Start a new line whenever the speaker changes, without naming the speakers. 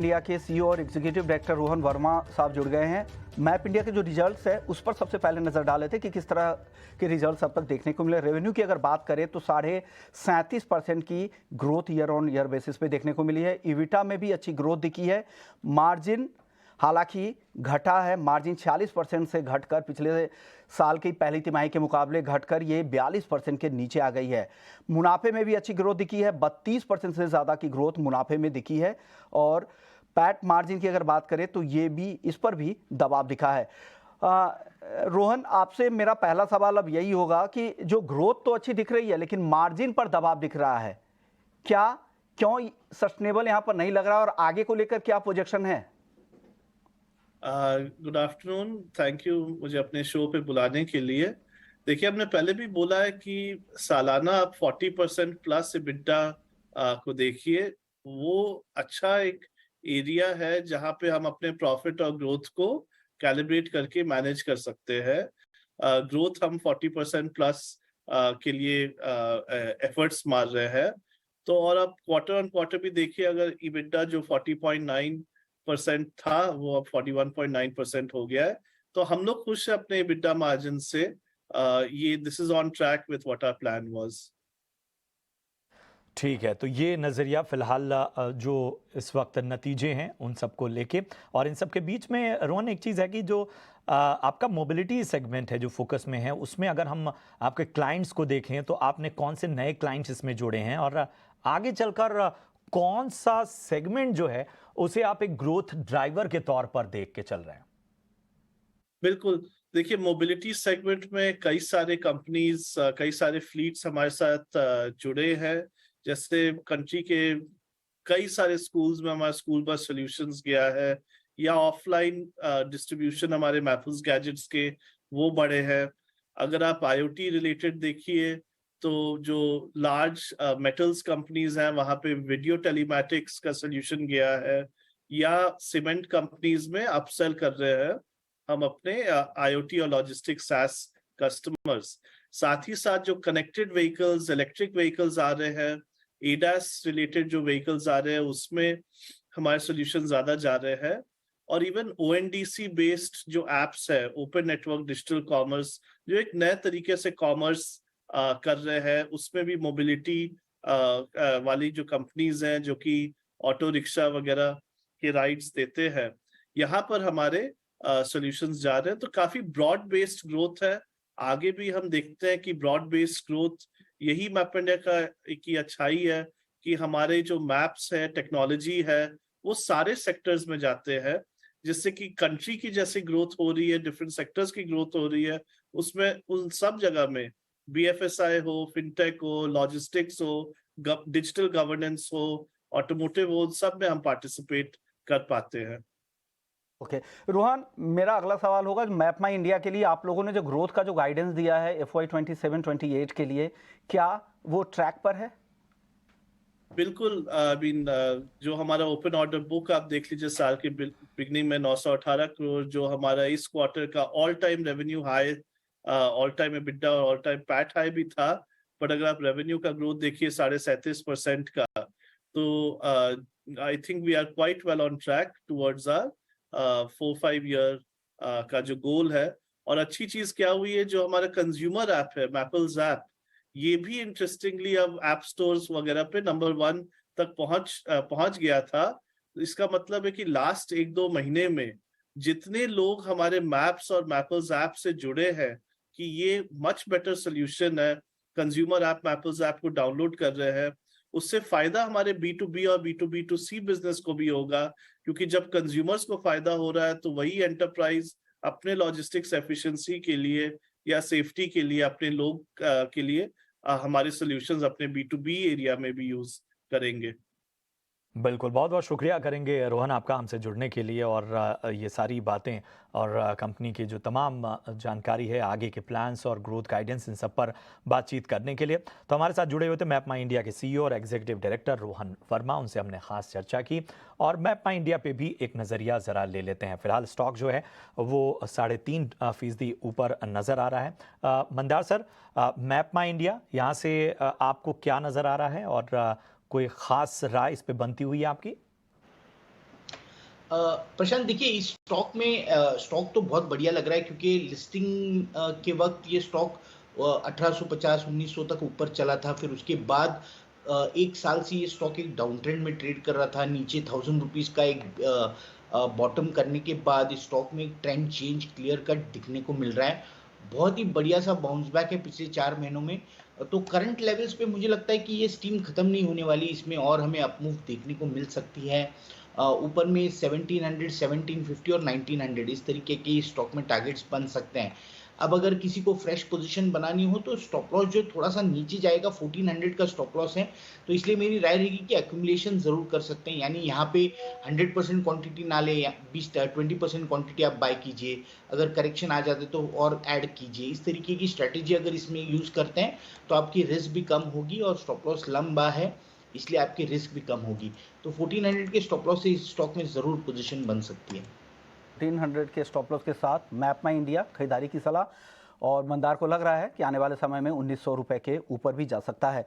India के CEO और executive director Rohan Verma साहब जुड़ गए हैं। मैप इंडिया के जो रिजल्ट्स है उस पर सबसे पहले नजर डाले थे कि किस तरह के रिजल्ट्स अब तक देखने को मिले। रेवेन्यू की अगर बात करें तो 37.5% की growth year on year basis पे देखने को मिली है। इविटा में भी अच्छी ग्रोथ दिखी है। मार्जिन हालांकि घटा है, मार्जिन 46% से घटकर पिछले साल की पहली तिमाही के मुकाबले घटकर ये 42% के नीचे आ गई है। मुनाफे में भी अच्छी ग्रोथ दिखी है, 32% से ज़्यादा की ग्रोथ मुनाफे में दिखी है। और पैट मार्जिन की अगर बात करें तो ये भी, इस पर भी दबाव दिखा है। रोहन, आपसे मेरा पहला सवाल अब यही होगा कि जो ग्रोथ तो अच्छी दिख रही है लेकिन मार्जिन पर दबाव दिख रहा है, क्या क्यों सस्टेनेबल यहाँ पर नहीं लग रहा और आगे को लेकर क्या प्रोजेक्शन है?
गुड आफ्टरनून, थैंक यू मुझे अपने शो पे बुलाने के लिए। देखिए, हमने पहले भी बोला है कि सालाना आप 40% प्लस EBITDA को देखिए। वो अच्छा एक एरिया है जहां पे हम अपने प्रॉफिट और ग्रोथ को कैलिब्रेट करके मैनेज कर सकते हैं। ग्रोथ हम 40% प्लस के लिए एफर्ट्स मार रहे हैं। तो और अब क्वार्टर ऑन क्वार्टर भी देखिए, अगर EBITDA जो 40.9% था वो अब 41.9% हो गया है। तो हम लोग खुश हैं अपने EBITDA मार्जिन से। ये this is on track with what our plan was.
ठीक है, तो ये नज़रिया फ़िलहाल जो इस वक्त नतीजे हैं उन सबको लेके, और इन सब के बीच में रोहन एक चीज़ है कि जो आपका मोबिलिटी सेगमेंट है जो फोकस में है, उसमें अगर हम आपके क्लाइंट्स को देखें तो आपने कौन से नए क्लाइंट्स इसमें जोड़े हैं और आगे चलकर कौन सा सेगमेंट जो है उसे आप एक ग्रोथ ड्राइवर के तौर पर देख के चल रहे हैं?
बिल्कुल। देखिए, मोबिलिटी सेगमेंट में कई सारे कंपनीज, कई सारे फ्लीट्स हमारे साथ जुड़े हैं। जैसे कंट्री के कई सारे स्कूल्स में हमारा स्कूल बस सॉल्यूशंस गया है, या ऑफलाइन डिस्ट्रीब्यूशन हमारे मैपल्स गैजेट्स के वो बड़े हैं। अगर आप IoT रिलेटेड देखिए तो जो लार्ज मेटल्स कंपनीज हैं वहां पे वीडियो टेलीमैटिक्स का सॉल्यूशन गया है, या सीमेंट कंपनीज में अपसेल कर रहे हैं हम अपने IoT और लॉजिस्टिक SaaS कस्टमर्स। साथ ही साथ जो कनेक्टेड व्हीकल्स, इलेक्ट्रिक व्हीकल्स आ रहे हैं, ADAS रिलेटेड जो व्हीकल्स आ रहे हैं उसमें हमारे सॉल्यूशन ज्यादा जा रहे हैं। और इवन ONDC बेस्ड जो एप्स है, ओपन नेटवर्क डिजिटल कॉमर्स, जो एक नए तरीके से कॉमर्स कर रहे हैं, उसमें भी मोबिलिटी वाली जो कंपनीज हैं जो कि ऑटो रिक्शा वगैरह के राइड्स देते हैं, यहाँ पर हमारे सॉल्यूशंस जा रहे हैं। तो काफी ब्रॉड बेस्ड ग्रोथ है। आगे भी हम देखते हैं कि ब्रॉड बेस्ड ग्रोथ, यही मैप इंडिया का की अच्छाई है कि हमारे जो मैप्स है, टेक्नोलॉजी है, वो सारे सेक्टर्स में जाते हैं, जिससे कि कंट्री की जैसे ग्रोथ हो रही है, डिफरेंट सेक्टर्स की ग्रोथ हो रही है, उसमें उन सब जगह में BFSI हो, फिनटेक हो, लॉजिस्टिक्स हो, डिजिटल गवर्नेंस हो, ऑटोमोटिव हो, सब में हम पार्टिसिपेट कर पाते हैं।
ओके रोहन, मेरा अगला सवाल होगा मैप माई इंडिया के लिए आप लोगों ने जो ग्रोथ का जो गाइडेंस दिया है FY 27-28 के लिए, क्या वो ट्रैक पर है?
बिल्कुल। आई मीन, जो हमारा ओपन ऑर्डर बुक आप देख लीजिए, साल के बिगनिंग में 918 करोड़, जो हमारा इस क्वार्टर का all time revenue high, all time EBITDA और ऑल टाइम पैट हाई भी था। बट अगर आप रेवेन्यू का ग्रोथ देखिए 37.5% का, तो I think we are quite well on track towards our 4-5 year का जो गोल है। और अच्छी चीज क्या हुई है, जो हमारा कंज्यूमर ऐप है, मैपल्स ऐप, ये भी इंटरेस्टिंगली अब ऐप स्टोर्स वगैरह पे नंबर 1 तक पहुंच गया था। इसका मतलब है कि लास्ट 1-2 महीने में जितने लोग हमारे मैप्स और मैपल्स ऐप से जुड़े हैं कि ये मच बेटर सोल्यूशन है, कंज्यूमर ऐप मैपल्स ऐप को डाउनलोड कर रहे हैं, उससे फायदा हमारे B2B और B2B2C बिजनेस को भी होगा। क्योंकि जब कंज्यूमर्स को फायदा हो रहा है तो वही एंटरप्राइज अपने लॉजिस्टिक्स एफिशिएंसी के लिए या सेफ्टी के लिए, अपने लोग के लिए हमारे सॉल्यूशंस अपने B2B एरिया में भी यूज करेंगे।
बिल्कुल, बहुत-बहुत शुक्रिया करेंगे रोहन आपका हमसे जुड़ने के लिए, और ये सारी बातें और कंपनी की जो तमाम जानकारी है, आगे के प्लान्स और ग्रोथ गाइडेंस, इन सब पर बातचीत करने के लिए। तो हमारे साथ जुड़े हुए थे मैप माई इंडिया के CEO और एग्जीक्यूटिव डायरेक्टर रोहन वर्मा, उनसे हमने खास चर्चा की। और मैप माई इंडिया पे भी एक नज़रिया ज़रा ले लेते हैं। फिलहाल स्टॉक जो है वो 3.5% ऊपर नज़र आ रहा है। मंदार सर, मैप माई इंडिया यहाँ से आपको क्या नज़र आ रहा है और कोई ख़ास राय इस पे बनती हुई है आपकी?
प्रशांत देखिए, इस स्टॉक में स्टॉक तो बहुत बढ़िया लग रहा है क्योंकि लिस्टिंग के वक्त ये स्टॉक 1850-1900 तक ऊपर चला था। फिर उसके बाद 1 साल से ये स्टॉक एक डाउन ट्रेंड में ट्रेड कर रहा था। नीचे 1000 रुपीज़ का एक बॉटम करने के बाद इस स्टॉक में एक ट्रेंड चेंज क्लियर कट दिखने को मिल रहा है। बहुत ही बढ़िया सा बाउंस बैक है पिछले 4 महीनों में। तो करंट लेवल्स पे मुझे लगता है कि ये स्टीम खत्म नहीं होने वाली, इसमें और हमें अपमूव देखने को मिल सकती है। ऊपर में 1700, 1750 और 1900 इस तरीके के स्टॉक में टारगेट्स बन सकते हैं। अब अगर किसी को फ्रेश पोजीशन बनानी हो तो स्टॉप लॉस जो थोड़ा सा नीचे जाएगा, 1400 का स्टॉप लॉस है, तो इसलिए मेरी राय रहेगी कि एक्यूमुलेशन जरूर कर सकते हैं। यानी यहाँ पे 100% क्वांटिटी ना ले, 20% क्वांटिटी आप बाय कीजिए, अगर करेक्शन आ जाते तो और ऐड कीजिए। इस तरीके की स्ट्रेटेजी अगर इसमें यूज करते हैं तो आपकी रिस्क भी कम होगी और स्टॉप लॉस लंबा है, इसलिए आपकी रिस्क भी कम होगी। तो 1400 के स्टॉप लॉस से इस स्टॉक में जरूर पोजीशन बन सकती है।
300 के स्टॉप लॉस के साथ मैप माई इंडिया खरीदारी की सलाह, और मंदार को लग रहा है कि आने वाले समय में 1900 रुपए के ऊपर भी जा सकता है।